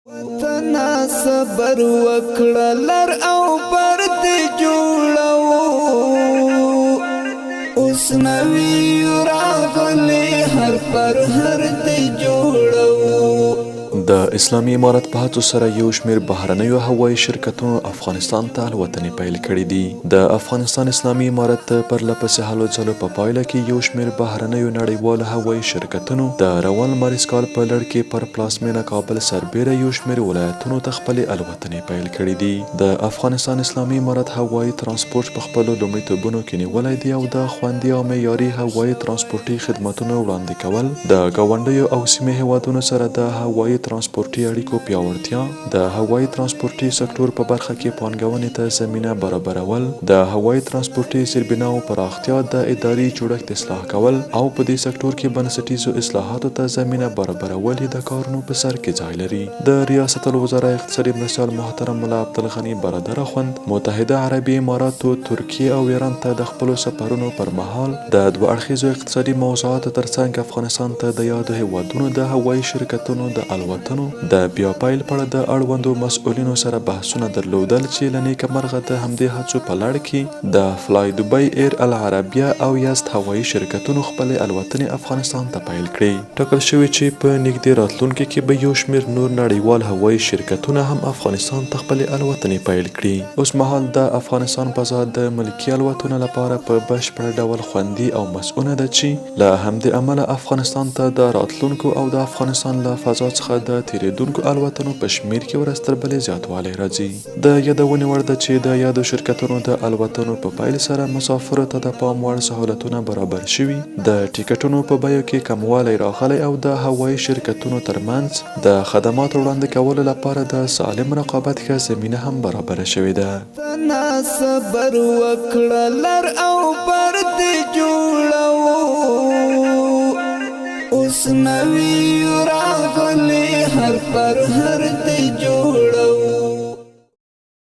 وطن صبر وکړه لر او پر دې جوړو اوس نوی راغلی هر پر هر دې جوړو د اسلامي امارت په هڅو سره یو شمېر بهرنیو هوایي شرکتونو افغانستان ته الوتنې پیل کړي دي. د افغانستان اسلامي امارت پرله پسې هلو ځلو په پایله کې یو شمېر بهرنیو نړیوالو هوایي شرکتونو د روان لمریز کال په لړ کې پر پلازمینه کابل سربیره یو شمېر ولایتونو ته خپلې الوتنې پیل کړي دي. د افغانستان اسلامي امارت هوایي ترانسپورټ په خپلو لومړیتوبونو کې نیولی دی او د خوندي او معیاري هوایي ترانسپورټي خدمتونو وړاندې کول، د ګاونډیو او سیمې هیوادونو سره د هوایي ترانسپورټي اړیکو پیاوړتیا، د هوایي ترانسپورټي سکتور په برخه کې پانګونې ته زمینه برابرول، د هوایي ترانسپورټي زیربناو پراختیا، د اداري جوړښت اصلاح کول او په دې سکتور کې بنسټیزو اصلاحاتو ته زمینه برابرول د کارونو په سر کې ځای لري. د ریاست الوزرا اقتصادي مرستیال محترم ملا عبدالغني برادر اخوند متحده عربي اماراتو، ترکیې او ایران ته د خپلو سفرونو پر مهال د دوه اړخیزو اقتصادي موضوعاتو ترڅنګ افغانستان ته د یادو هیوادونو د هوایي شرکتونو د الوتنو د بیا پیل په اړه د اړوندو مسؤلینو سره بحثونه درلودل چې له نیکمرغه د همدې هڅو په لړ کې د فلای دوبۍ، ایر العربیه او یزد هوایي شرکتونو خپلې الوتنې افغانستان ته پیل کړي. ټاکل شوي چې په نږدې راتلونکي کې به یو شمېر نور نړیوال هوایي شرکتونه هم افغانستان ته خپلې الوتنې پیل کړي. اوس مهال د افغانستان فضا د ملکي الوتنو لپاره په بشپړ ډول خوندي او مسؤونه ده چې له همدې امله افغانستان ته د راتلونکو او د افغانستان له فضا څخه د تیریدونکو الوتنو په شمیر کې ورځ تر بلې زیاتوالی راځي. د یادونې وړ ده چې د یادو شرکتونو د الوتنو په پیل سره مسافرو ته د پام وړ سهولتونه برابر شوي، د ټیکټونو په بیو کې کموالی راغلی او د هوایي شرکتونو ترمنځ د خدماتو وړاندې کولو لپاره د سالم رقابت ښه زمینه هم برابره شوې ده. وطن صبر وکړه لر او پر دې جوړو اوس نوی راغلی هر پر هر دې جوړو